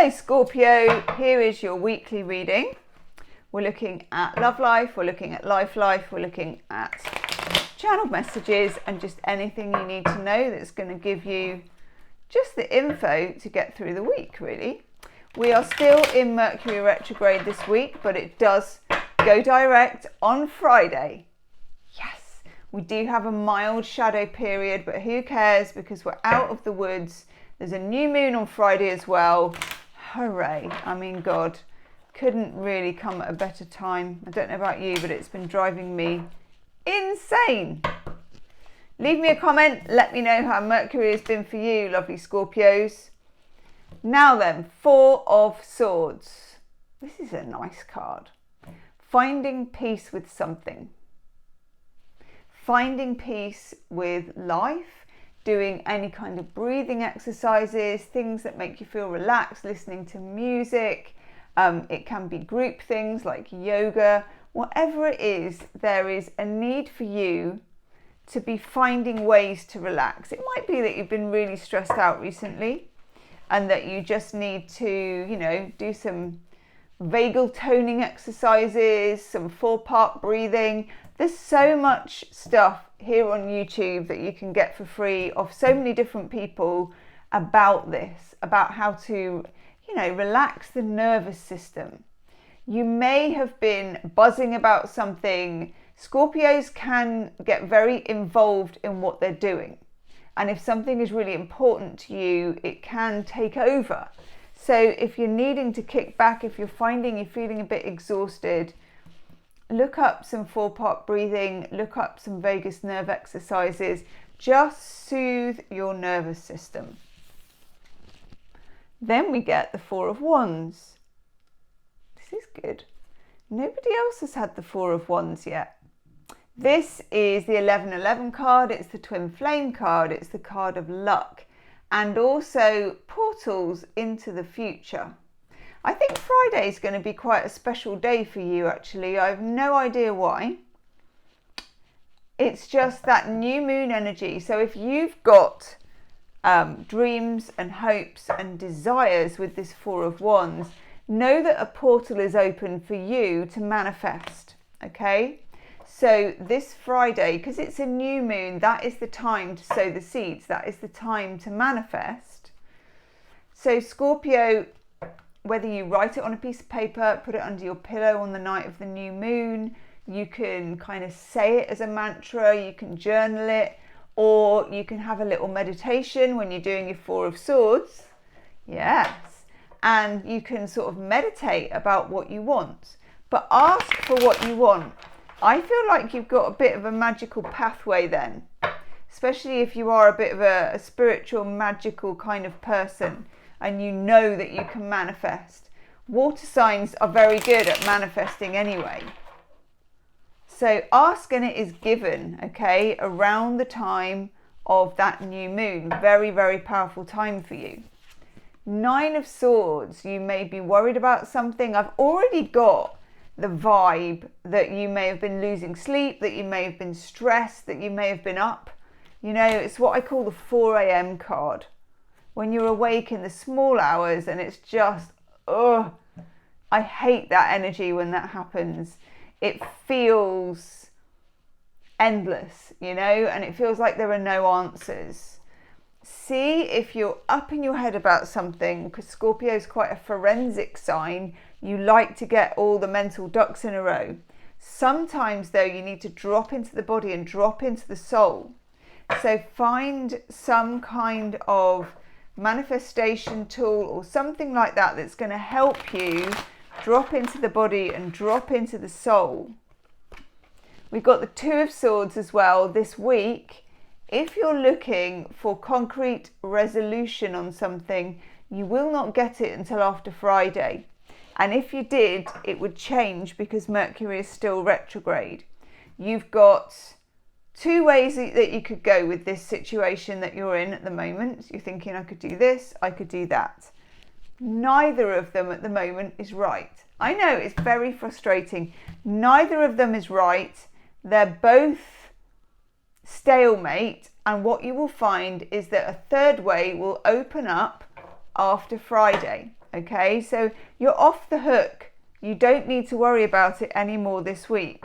Hello Scorpio, here is your weekly reading. We're looking at love life, we're looking at life, we're looking at channeled messages and just anything you need to know that's going to give you just the info to get through the week, really. We are still in Mercury retrograde this week, but it does go direct on Friday. Yes, we do have a mild shadow period, but who cares because we're out of the woods. There's a new moon on Friday as well. Hooray. I mean, God, couldn't really come at a better time. I don't know about you, but it's been driving me insane. Leave me a comment. Let me know how Mercury has been for you, lovely Scorpios. Now then, Four of Swords. This is a nice card. Finding peace with something. Finding peace with life. Doing any kind of breathing exercises, things that make you feel relaxed, listening to music. It can be group things like yoga. Whatever it is, there is a need for you to be finding ways to relax. It might be that you've been really stressed out recently and that you just need to, do some vagal toning exercises, some 4-part breathing. There's so much stuff here on YouTube that you can get for free of so many different people about this, about how to, relax the nervous system. You may have been buzzing about something. Scorpios can get very involved in what they're doing. And if something is really important to you, it can take over. So if you're needing to kick back, if you're finding you're feeling a bit exhausted, look up some 4-part breathing, look up some vagus nerve exercises. Just soothe your nervous system. Then we get the Four of Wands. This is good. Nobody else has had the Four of Wands yet. This is the 1111 card. It's the Twin Flame card. It's the card of luck and also portals into the future. I think Friday is going to be quite a special day for you, actually. I have no idea why. It's just that new moon energy. So if you've got dreams and hopes and desires with this Four of Wands, know that a portal is open for you to manifest, okay? So this Friday, because it's a new moon, that is the time to sow the seeds. That is the time to manifest. So Scorpio, whether you write it on a piece of paper, put it under your pillow on the night of the new moon, you can kind of say it as a mantra, you can journal it, or you can have a little meditation when you're doing your Four of Swords. Yes. And you can sort of meditate about what you want, but ask for what you want. I feel like you've got a bit of a magical pathway then, especially if you are a bit of a spiritual, magical kind of person. And you know that you can manifest. Water signs are very good at manifesting anyway. So ask and it is given, okay, around the time of that new moon. Very, very powerful time for you. 9 of Swords, you may be worried about something. I've already got the vibe that you may have been losing sleep, that you may have been stressed, that you may have been up. It's what I call the 4 a.m. card. When you're awake in the small hours and it's just, I hate that energy when that happens. It feels endless, and it feels like there are no answers. See if you're up in your head about something, because Scorpio is quite a forensic sign. You like to get all the mental ducks in a row. Sometimes, though, you need to drop into the body and drop into the soul. So find some kind of manifestation tool or something like that that's going to help you drop into the body and drop into the soul. We've got the 2 of Swords as well this week. If you're looking for concrete resolution on something, you will not get it until after Friday. And if you did, it would change because Mercury is still retrograde. You've got 2 ways that you could go with this situation that you're in at the moment. You're thinking, I could do this, I could do that. Neither of them at the moment is right. I know, it's very frustrating. Neither of them is right. They're both stalemate. And what you will find is that a third way will open up after Friday. okay? So you're off the hook. You don't need to worry about it anymore this week.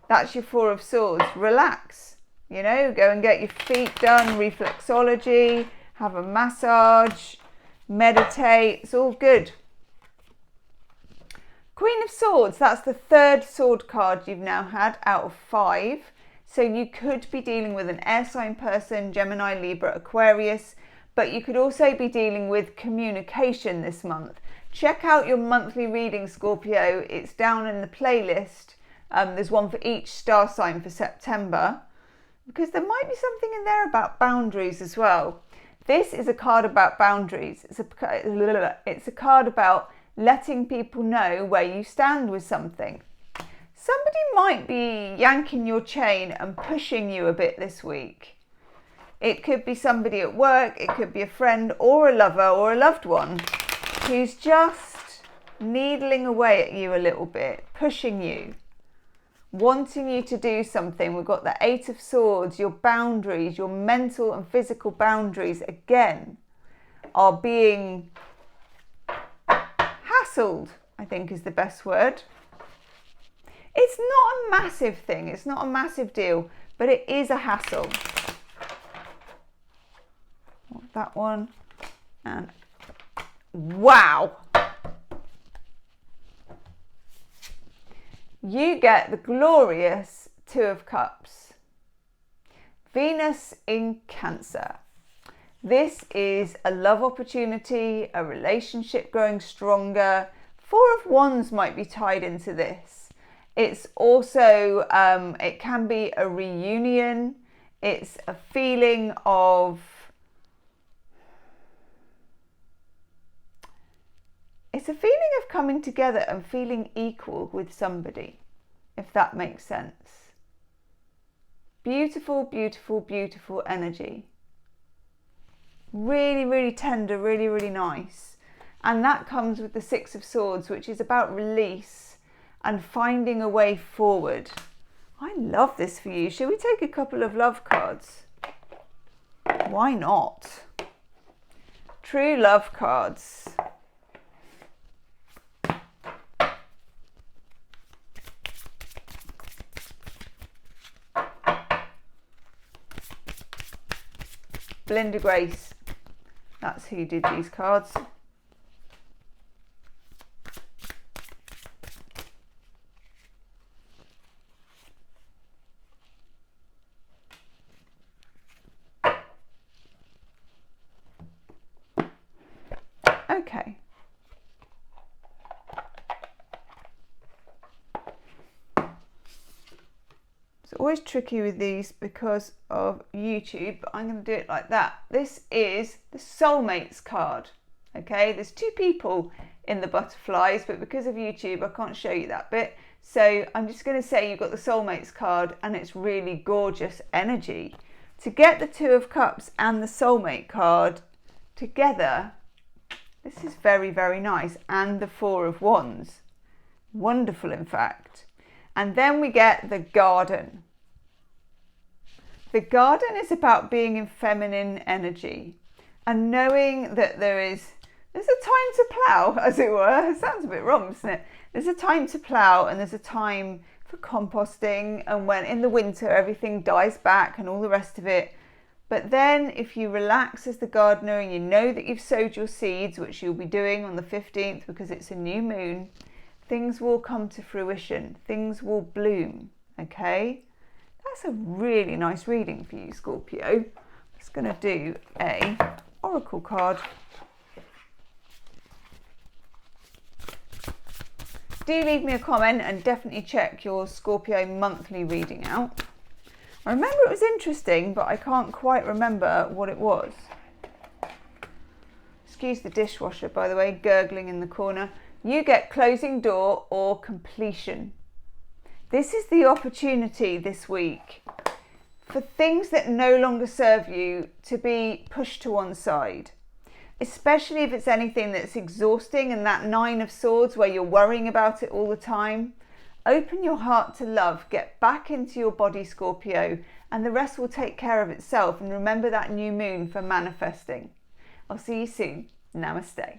That's your Four of Swords. Relax, you know, go and get your feet done, reflexology, have a massage, meditate, it's all good. Queen of Swords, that's the third sword card you've now had out of 5. So you could be dealing with an air sign person, Gemini, Libra, Aquarius, but you could also be dealing with communication this month. Check out your monthly reading, Scorpio. It's down in the playlist. There's one for each star sign for September, because there might be something in there about boundaries as well. This is a card about boundaries. It's a card about letting people know where you stand with something. Somebody might be yanking your chain and pushing you a bit this week. It could be somebody at work, it could be a friend or a lover or a loved one who's just needling away at you a little bit, pushing you, wanting you to do something. We've got the 8 of Swords. Your boundaries, your mental and physical boundaries, again, are being hassled, I think is the best word. It's not a massive thing, it's not a massive deal, but it is a hassle. That one, and wow! You get the glorious 2 of Cups. Venus in Cancer. This is a love opportunity, a relationship growing stronger. 4 of Wands might be tied into this. It's also, it can be a reunion. It's a feeling of, coming together and feeling equal with somebody, if that makes sense. Beautiful, beautiful, beautiful energy. Really, really tender, really, really nice. And that comes with the 6 of Swords, which is about release and finding a way forward. I love this for you. Shall we take a couple of love cards? Why not? True love cards. Belinda Grace, that's who did these cards. Okay. It's always tricky with these because of YouTube, but I'm going to do it like that. This is the Soulmates card. Okay, there's 2 people in the butterflies, but because of YouTube, I can't show you that bit. So I'm just going to say you've got the Soulmates card, and it's really gorgeous energy. To get the 2 of Cups and the Soulmate card together, this is very, very nice. And the 4 of Wands. Wonderful, in fact. And then we get the Garden. The Garden is about being in feminine energy and knowing that there's a time to plough, as it were. It sounds a bit wrong, doesn't it? There's a time to plough, and there's a time for composting, and when in the winter everything dies back and all the rest of it. But then if you relax as the gardener and you know that you've sowed your seeds, which you'll be doing on the 15th because it's a new moon, things will come to fruition, things will bloom, okay? That's a really nice reading for you, Scorpio. I'm just going to do a oracle card. Do leave me a comment and definitely check your Scorpio monthly reading out. I remember it was interesting, but I can't quite remember what it was. Excuse the dishwasher, by the way, gurgling in the corner. You get closing door or completion. This is the opportunity this week for things that no longer serve you to be pushed to one side, especially if it's anything that's exhausting, and that 9 of Swords where you're worrying about it all the time. Open your heart to love, get back into your body, Scorpio, and the rest will take care of itself. And remember that new moon for manifesting. I'll see you soon. Namaste.